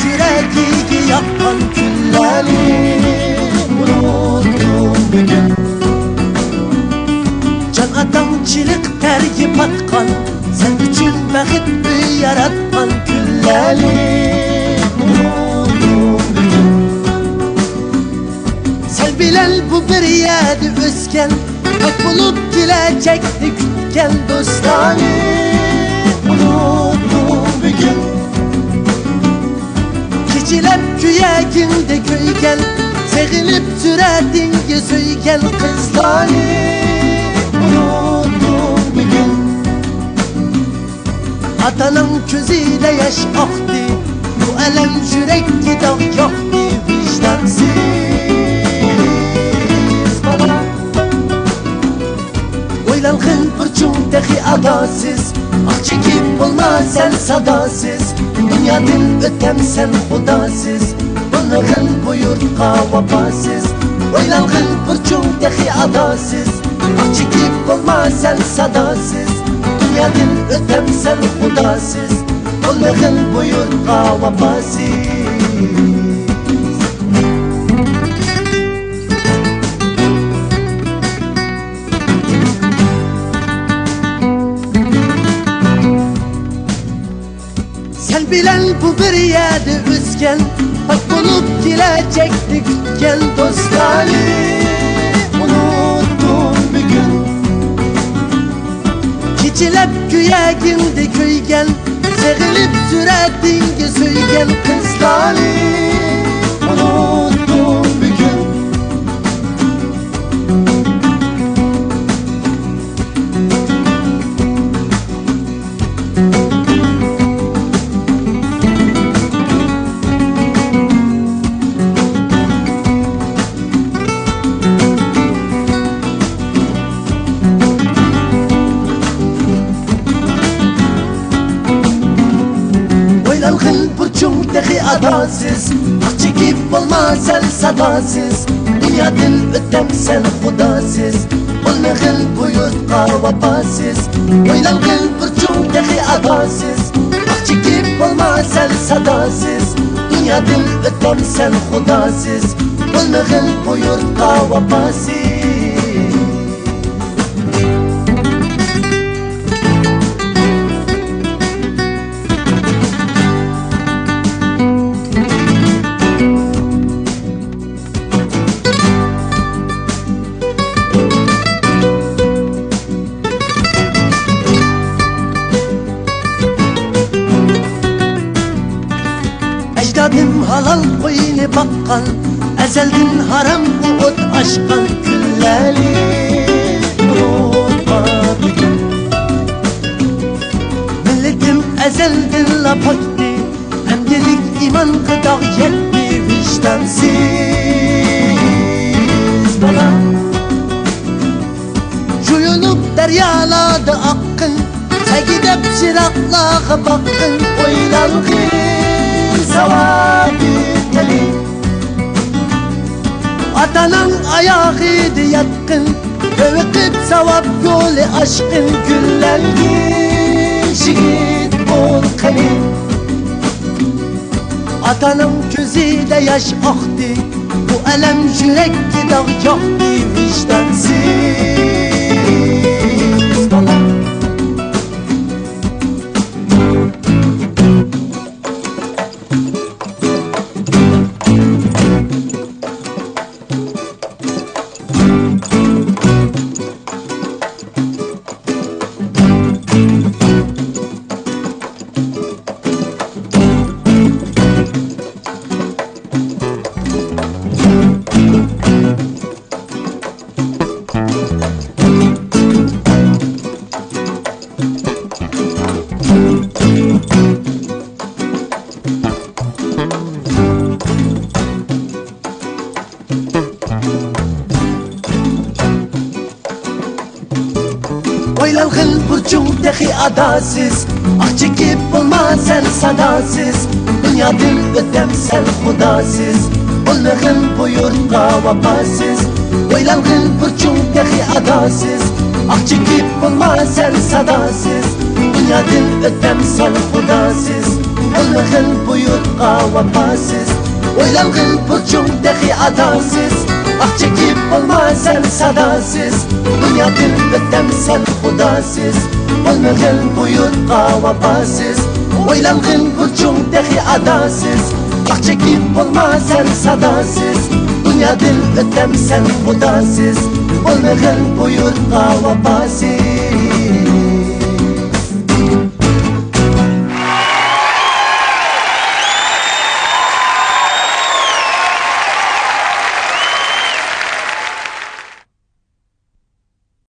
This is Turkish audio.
Yüreği yakan külleri unuttum bugün. Can adamçılık tergip atkan, sen için bəxtli yaratkan külleri unuttum bugün. Sen bilen bu bir yedi özgen, bak bulup gelecekti kütken dostları unuttum bugün. Keçilep küyeginde köygen, seğilip süredin gözüygen kızları unuttum bugün. Atanın közüyle yaş aktı, bu elem yürek gidak yaktı vicdansız bana. Oylanğın burçun dahi adasız, ah çekip olmaz sen sadasız. Dünyadan ötem sen hudasız, bunların bu yurtka vapasız. Oylanğın burçun dahi adasız, ah çekip olmaz sen sadasız. Dünyadan ötem sen hudasız, bunların bu yurtka vapasız. Sen bilen bu bir yerde özgen, bak bulup gelecekti kütken dostları unuttum bugün. Keçilep küyeginde köygen, seğilip süredin gözüygen kızları unuttum bugün. Oylanğın burçun dahi adasız, ah çekip olmaz sen sadasız. Dünyadan ötem sen hudasız, olmağın bu yurtka vapasız. Oylanğın burçun dahi adasız, ah çekip olmaz sen sadasız. Dünyadan ötem sen hudasız, olmağın bu yurtka vapasız. Ecdadım halal koyunu bakkan, ezelden haram bu ot aşkan külleri unutma bugün. Milletim ezelden la paktı, emdilik iman gıdak yetti vicdansız bana. Yuyulup deryaladı akın, segidep çıraklağa bakın. Oylanğın zavabı teli, atanın ayağıydı yatkın, övüqib zavab yolu aşkın. Güllengi şehit ol kali, atanın gözüyle yaş aktı, bu elem yürek gidak yaktı vicdansız bana. Oylanğın burçun dahi adasız, ah çekip olmaz sen sadasız Dünyadan ötem sen hudasız Olmağın buyurtqa vapasız Oylangın burçun tehi adasız Ah çekip olma sen sadasız Dünyadan ötem sen hudasız Olmağın buyurtqa vapasız Oylangın burçun tehi adasız Ah çekip olma sen sadasız Dünyadan ötem sen hudasız Olmağın buyurtqa vapasız Oylangın burçun tehi adasız Ah çekip olma sen sadasız Dünyadan ötem sen hudasız Olmağın buyurtqa vapasız